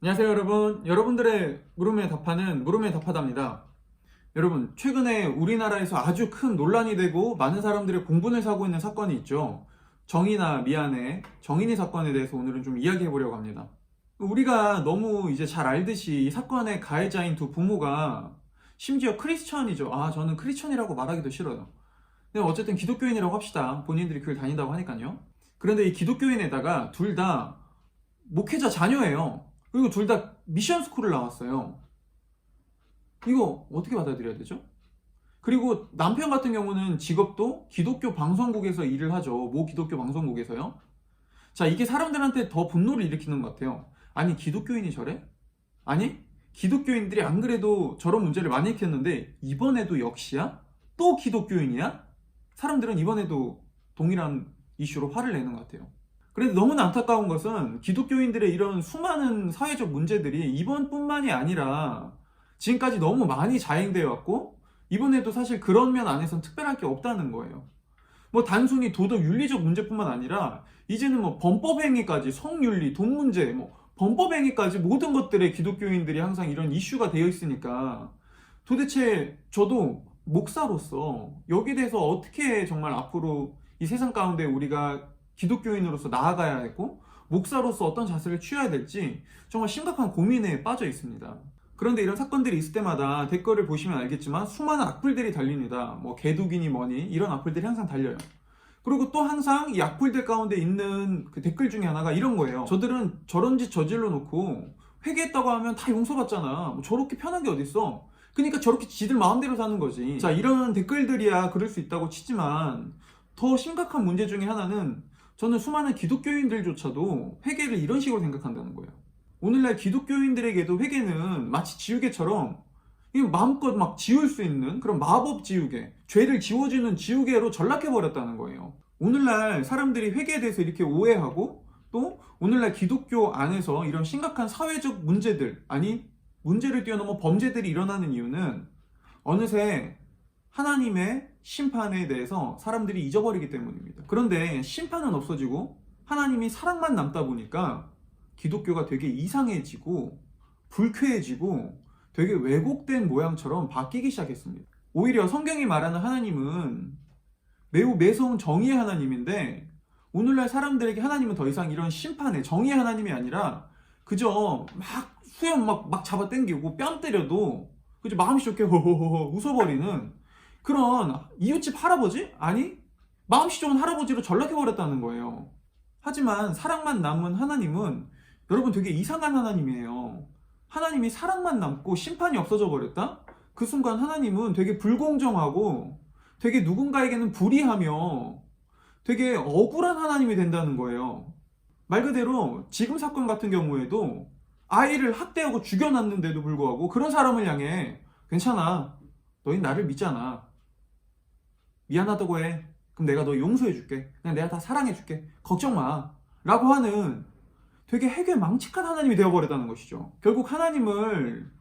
안녕하세요 여러분. 여러분들의 물음에 답하는 물음에 답하답니다. 여러분, 최근에 우리나라에서 아주 큰 논란이 되고 많은 사람들의 공분을 사고 있는 사건이 있죠. 정의나 미안의 정인이 사건에 대해서 오늘은 좀 이야기해 보려고 합니다. 우리가 너무 이제 잘 알듯이 이 사건의 가해자인 두 부모가 심지어 크리스천이죠. 저는 크리스천이라고 말하기도 싫어요. 근데 어쨌든 기독교인이라고 합시다. 본인들이 교회를 다닌다고 하니까요. 그런데 이 기독교인에다가 둘 다 목회자 자녀예요. 그리고 둘 다 미션 스쿨을 나왔어요. 이거 어떻게 받아들여야 되죠? 그리고 남편 같은 경우는 직업도 기독교 방송국에서 일을 하죠. 모 기독교 방송국에서요. 자, 이게 사람들한테 더 분노를 일으키는 것 같아요. 아니, 기독교인이 저래? 아니, 기독교인들이 안 그래도 저런 문제를 많이 일으켰는데 이번에도 역시야? 또 기독교인이야? 사람들은 이번에도 동일한 이슈로 화를 내는 것 같아요. 그런데 너무나 안타까운 것은 기독교인들의 이런 수많은 사회적 문제들이 이번뿐만이 아니라 지금까지 너무 많이 자행되어 왔고, 이번에도 사실 그런 면 안에서는 특별할 게 없다는 거예요. 뭐 단순히 도덕 윤리적 문제뿐만 아니라 이제는 뭐 범법행위까지, 성윤리, 돈 문제, 뭐 범법행위까지 모든 것들에 기독교인들이 항상 이런 이슈가 되어 있으니까, 도대체 저도 목사로서 여기에 대해서 어떻게 정말 앞으로 이 세상 가운데 우리가 기독교인으로서 나아가야 했고, 목사로서 어떤 자세를 취해야 될지 정말 심각한 고민에 빠져 있습니다. 그런데 이런 사건들이 있을 때마다 댓글을 보시면 알겠지만 수많은 악플들이 달립니다. 뭐 개독이니 뭐니 이런 악플들이 항상 달려요. 그리고 또 항상 이 악플들 가운데 있는 그 댓글 중에 하나가 이런 거예요. 저들은 저런 짓 저질러 놓고 회개했다고 하면 다 용서받잖아. 뭐 저렇게 편한 게 어딨어. 그러니까 저렇게 지들 마음대로 사는 거지. 자, 이런 댓글들이야 그럴 수 있다고 치지만, 더 심각한 문제 중에 하나는 저는 수많은 기독교인들조차도 회개를 이런 식으로 생각한다는 거예요. 오늘날 기독교인들에게도 회개는 마치 지우개처럼 마음껏 막 지울 수 있는 그런 마법 지우개, 죄를 지워주는 지우개로 전락해버렸다는 거예요. 오늘날 사람들이 회개에 대해서 이렇게 오해하고, 또 오늘날 기독교 안에서 이런 심각한 사회적 문제들, 아니 문제를 뛰어넘어 범죄들이 일어나는 이유는 어느새 하나님의 심판에 대해서 사람들이 잊어버리기 때문입니다. 그런데 심판은 없어지고 하나님이 사랑만 남다 보니까 기독교가 되게 이상해지고 불쾌해지고 되게 왜곡된 모양처럼 바뀌기 시작했습니다. 오히려 성경이 말하는 하나님은 매우 매서운 정의의 하나님인데, 오늘날 사람들에게 하나님은 더 이상 이런 심판의 정의의 하나님이 아니라 그저 막 수염 막 잡아당기고 뺨 때려도 그저 마음이 좋게 호호호 웃어버리는 그런 이웃집 할아버지? 아니, 마음씨 좋은 할아버지로 전락해버렸다는 거예요. 하지만 사랑만 남은 하나님은 여러분 되게 이상한 하나님이에요. 하나님이 사랑만 남고 심판이 없어져 버렸다? 그 순간 하나님은 되게 불공정하고 되게 누군가에게는 불의하며 되게 억울한 하나님이 된다는 거예요. 말 그대로 지금 사건 같은 경우에도 아이를 학대하고 죽여놨는데도 불구하고 그런 사람을 향해 괜찮아, 너희 나를 믿잖아, 미안하다고 해, 그럼 내가 너 용서해줄게, 그냥 내가 다 사랑해줄게, 걱정 마 라고 하는 되게 해괴망측한 하나님이 되어버렸다는 것이죠. 결국 하나님을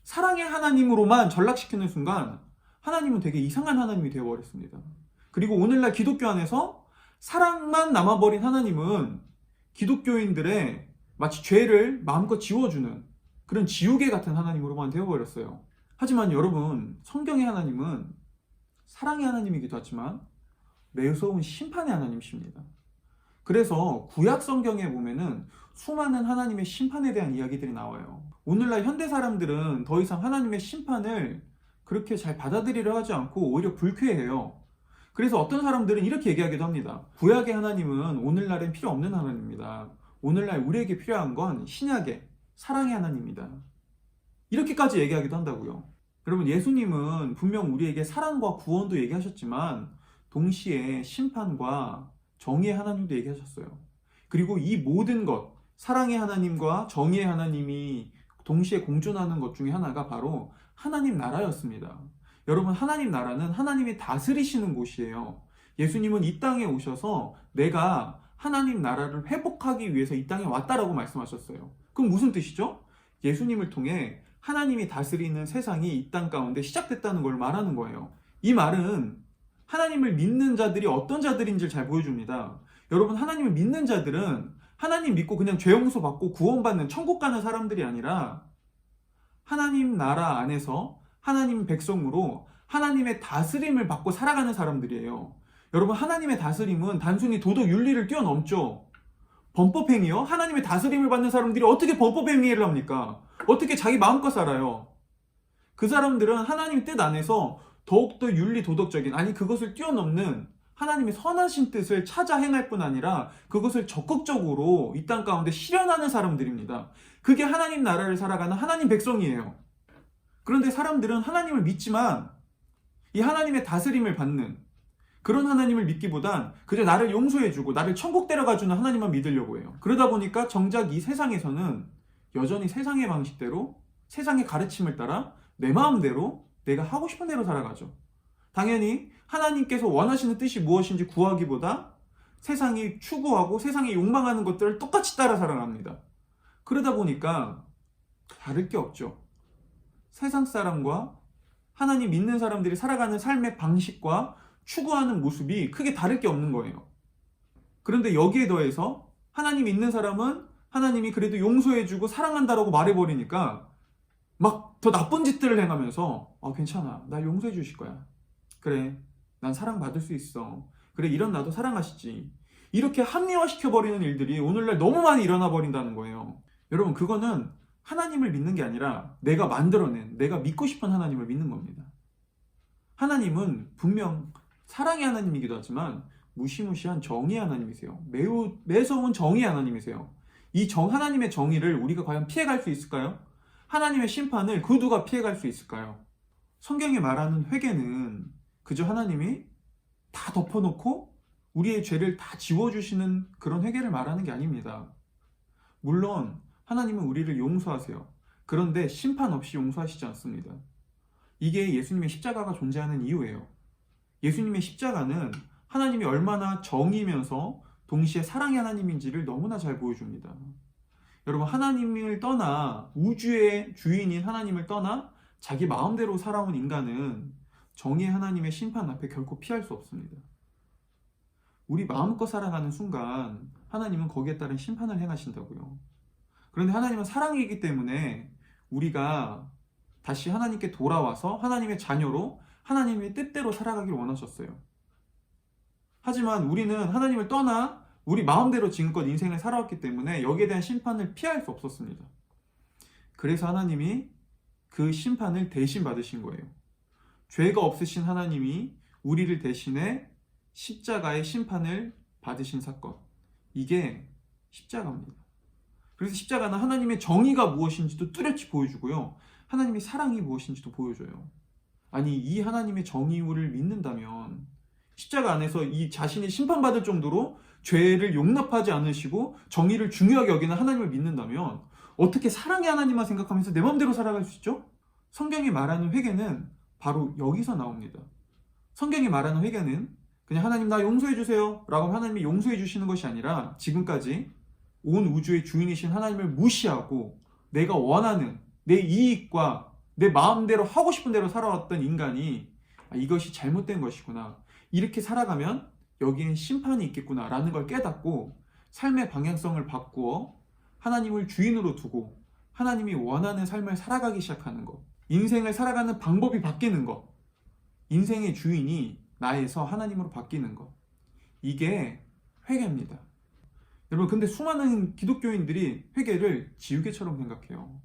사랑의 하나님으로만 전락시키는 순간 하나님은 되게 이상한 하나님이 되어버렸습니다. 그리고 오늘날 기독교 안에서 사랑만 남아버린 하나님은 기독교인들의 마치 죄를 마음껏 지워주는 그런 지우개 같은 하나님으로만 되어버렸어요. 하지만 여러분, 성경의 하나님은 사랑의 하나님이기도 하지만 매서운 심판의 하나님이십니다. 그래서 구약 성경에 보면은 수많은 하나님의 심판에 대한 이야기들이 나와요. 오늘날 현대 사람들은 더 이상 하나님의 심판을 그렇게 잘 받아들이려 하지 않고 오히려 불쾌해요. 그래서 어떤 사람들은 이렇게 얘기하기도 합니다. 구약의 하나님은 오늘날엔 필요 없는 하나님입니다. 오늘날 우리에게 필요한 건 신약의 사랑의 하나님입니다. 이렇게까지 얘기하기도 한다고요. 여러분, 예수님은 분명 우리에게 사랑과 구원도 얘기하셨지만 동시에 심판과 정의의 하나님도 얘기하셨어요. 그리고 이 모든 것, 사랑의 하나님과 정의의 하나님이 동시에 공존하는 것 중에 하나가 바로 하나님 나라였습니다. 여러분, 하나님 나라는 하나님이 다스리시는 곳이에요. 예수님은 이 땅에 오셔서 내가 하나님 나라를 회복하기 위해서 이 땅에 왔다라고 말씀하셨어요. 그럼 무슨 뜻이죠? 예수님을 통해 하나님이 다스리는 세상이 이 땅 가운데 시작됐다는 걸 말하는 거예요. 이 말은 하나님을 믿는 자들이 어떤 자들인지를 잘 보여줍니다. 여러분, 하나님을 믿는 자들은 하나님 믿고 그냥 죄 용서 받고 구원받는 천국 가는 사람들이 아니라 하나님 나라 안에서 하나님 백성으로 하나님의 다스림을 받고 살아가는 사람들이에요. 여러분, 하나님의 다스림은 단순히 도덕 윤리를 뛰어넘죠. 범법행위요? 하나님의 다스림을 받는 사람들이 어떻게 범법행위를 합니까? 어떻게 자기 마음껏 살아요? 그 사람들은 하나님의 뜻 안에서 더욱더 윤리 도덕적인, 아니 그것을 뛰어넘는 하나님의 선하신 뜻을 찾아 행할 뿐 아니라 그것을 적극적으로 이 땅 가운데 실현하는 사람들입니다. 그게 하나님 나라를 살아가는 하나님 백성이에요. 그런데 사람들은 하나님을 믿지만 이 하나님의 다스림을 받는 그런 하나님을 믿기보단 그저 나를 용서해주고 나를 천국 데려가주는 하나님만 믿으려고 해요. 그러다 보니까 정작 이 세상에서는 여전히 세상의 방식대로, 세상의 가르침을 따라 내 마음대로 내가 하고 싶은 대로 살아가죠. 당연히 하나님께서 원하시는 뜻이 무엇인지 구하기보다 세상이 추구하고 세상이 욕망하는 것들을 똑같이 따라 살아갑니다. 그러다 보니까 다를 게 없죠. 세상 사람과 하나님 믿는 사람들이 살아가는 삶의 방식과 추구하는 모습이 크게 다를 게 없는 거예요. 그런데 여기에 더해서 하나님 믿는 사람은 하나님이 그래도 용서해주고 사랑한다라고 말해버리니까 막 더 나쁜 짓들을 행하면서 괜찮아, 나 용서해 주실 거야, 그래, 난 사랑받을 수 있어, 그래, 이런 나도 사랑하시지, 이렇게 합리화시켜버리는 일들이 오늘날 너무 많이 일어나 버린다는 거예요. 여러분, 그거는 하나님을 믿는 게 아니라 내가 만들어낸, 내가 믿고 싶은 하나님을 믿는 겁니다. 하나님은 분명 사랑의 하나님이기도 하지만 무시무시한 정의의 하나님이세요. 매우 매서운 정의의 하나님이세요. 이 하나님의 정의를 우리가 과연 피해갈 수 있을까요? 하나님의 심판을 그 누가 피해갈 수 있을까요? 성경이 말하는 회개는 그저 하나님이 다 덮어놓고 우리의 죄를 다 지워주시는 그런 회개를 말하는 게 아닙니다. 물론 하나님은 우리를 용서하세요. 그런데 심판 없이 용서하시지 않습니다. 이게 예수님의 십자가가 존재하는 이유예요. 예수님의 십자가는 하나님이 얼마나 정이면서 동시에 사랑의 하나님인지를 너무나 잘 보여줍니다. 여러분, 하나님을 떠나, 우주의 주인인 하나님을 떠나 자기 마음대로 살아온 인간은 정의의 하나님의 심판 앞에 결코 피할 수 없습니다. 우리 마음껏 살아가는 순간 하나님은 거기에 따른 심판을 행하신다고요. 그런데 하나님은 사랑이기 때문에 우리가 다시 하나님께 돌아와서 하나님의 자녀로 하나님의 뜻대로 살아가길 원하셨어요. 하지만 우리는 하나님을 떠나 우리 마음대로 지금껏 인생을 살아왔기 때문에 여기에 대한 심판을 피할 수 없었습니다. 그래서 하나님이 그 심판을 대신 받으신 거예요. 죄가 없으신 하나님이 우리를 대신해 십자가의 심판을 받으신 사건, 이게 십자가입니다. 그래서 십자가는 하나님의 정의가 무엇인지도 뚜렷이 보여주고요, 하나님의 사랑이 무엇인지도 보여줘요. 아니, 이 하나님의 정의를 믿는다면 십자가 안에서 이 자신이 심판받을 정도로 죄를 용납하지 않으시고 정의를 중요하게 여기는 하나님을 믿는다면 어떻게 사랑의 하나님만 생각하면서 내 마음대로 살아갈 수 있죠? 성경이 말하는 회개는 바로 여기서 나옵니다. 성경이 말하는 회개는 그냥 하나님 나 용서해 주세요 라고 하나님이 용서해 주시는 것이 아니라 지금까지 온 우주의 주인이신 하나님을 무시하고 내가 원하는 내 이익과 내 마음대로 하고 싶은 대로 살아왔던 인간이 이것이 잘못된 것이구나, 이렇게 살아가면 여기엔 심판이 있겠구나 라는 걸 깨닫고 삶의 방향성을 바꾸어 하나님을 주인으로 두고 하나님이 원하는 삶을 살아가기 시작하는 것, 인생을 살아가는 방법이 바뀌는 것, 인생의 주인이 나에서 하나님으로 바뀌는 것, 이게 회개입니다. 여러분, 근데 수많은 기독교인들이 회개를 지우개처럼 생각해요.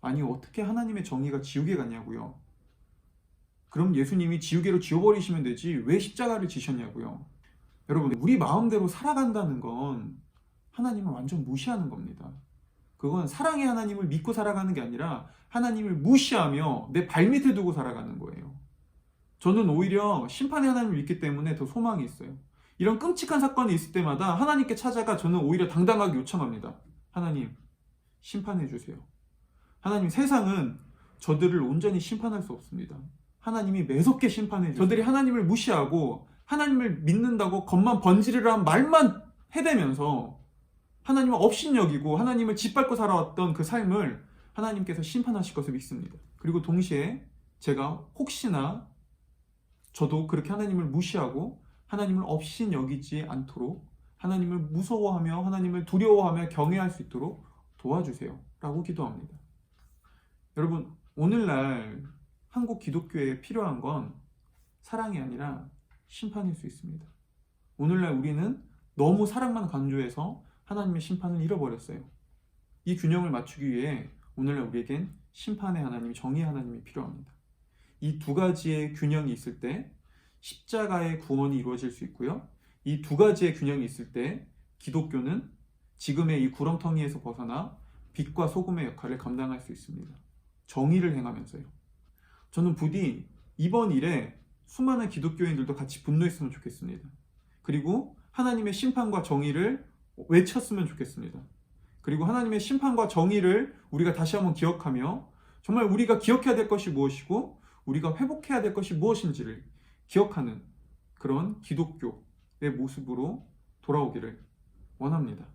아니, 어떻게 하나님의 정의가 지우개 같냐고요. 그럼 예수님이 지우개로 지워버리시면 되지 왜 십자가를 지셨냐고요. 여러분, 우리 마음대로 살아간다는 건 하나님을 완전 무시하는 겁니다. 그건 사랑의 하나님을 믿고 살아가는 게 아니라 하나님을 무시하며 내 발밑에 두고 살아가는 거예요. 저는 오히려 심판의 하나님을 믿기 때문에 더 소망이 있어요. 이런 끔찍한 사건이 있을 때마다 하나님께 찾아가 저는 오히려 당당하게 요청합니다. 하나님, 심판해 주세요. 하나님, 세상은 저들을 온전히 심판할 수 없습니다. 하나님이 매섭게 심판해 주세요. 저들이 하나님을 무시하고 하나님을 믿는다고 겉만 번지르르한 말만 해대면서 하나님을 업신여기고 하나님을 짓밟고 살아왔던 그 삶을 하나님께서 심판하실 것을 믿습니다. 그리고 동시에 제가 혹시나 저도 그렇게 하나님을 무시하고 하나님을 업신여기지 않도록 하나님을 무서워하며 하나님을 두려워하며 경외할 수 있도록 도와주세요 라고 기도합니다. 여러분, 오늘날 한국 기독교에 필요한 건 사랑이 아니라 심판일 수 있습니다. 오늘날 우리는 너무 사랑만 강조해서 하나님의 심판을 잃어버렸어요. 이 균형을 맞추기 위해 오늘날 우리에겐 심판의 하나님, 정의의 하나님이 필요합니다. 이 두 가지의 균형이 있을 때 십자가의 구원이 이루어질 수 있고요. 이 두 가지의 균형이 있을 때 기독교는 지금의 이 구렁텅이에서 벗어나 빛과 소금의 역할을 감당할 수 있습니다. 정의를 행하면서요. 저는 부디 이번 일에 수많은 기독교인들도 같이 분노했으면 좋겠습니다. 그리고 하나님의 심판과 정의를 외쳤으면 좋겠습니다. 그리고 하나님의 심판과 정의를 우리가 다시 한번 기억하며 정말 우리가 기억해야 될 것이 무엇이고 우리가 회복해야 될 것이 무엇인지를 기억하는 그런 기독교의 모습으로 돌아오기를 원합니다.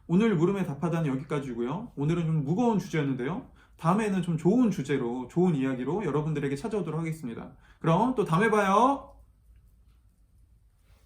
오늘 물음에 답하다는 여기까지고요. 오늘은 좀 무거운 주제였는데요. 다음에는 좀 좋은 주제로, 좋은 이야기로 여러분들에게 찾아오도록 하겠습니다. 그럼 또 다음에 봐요.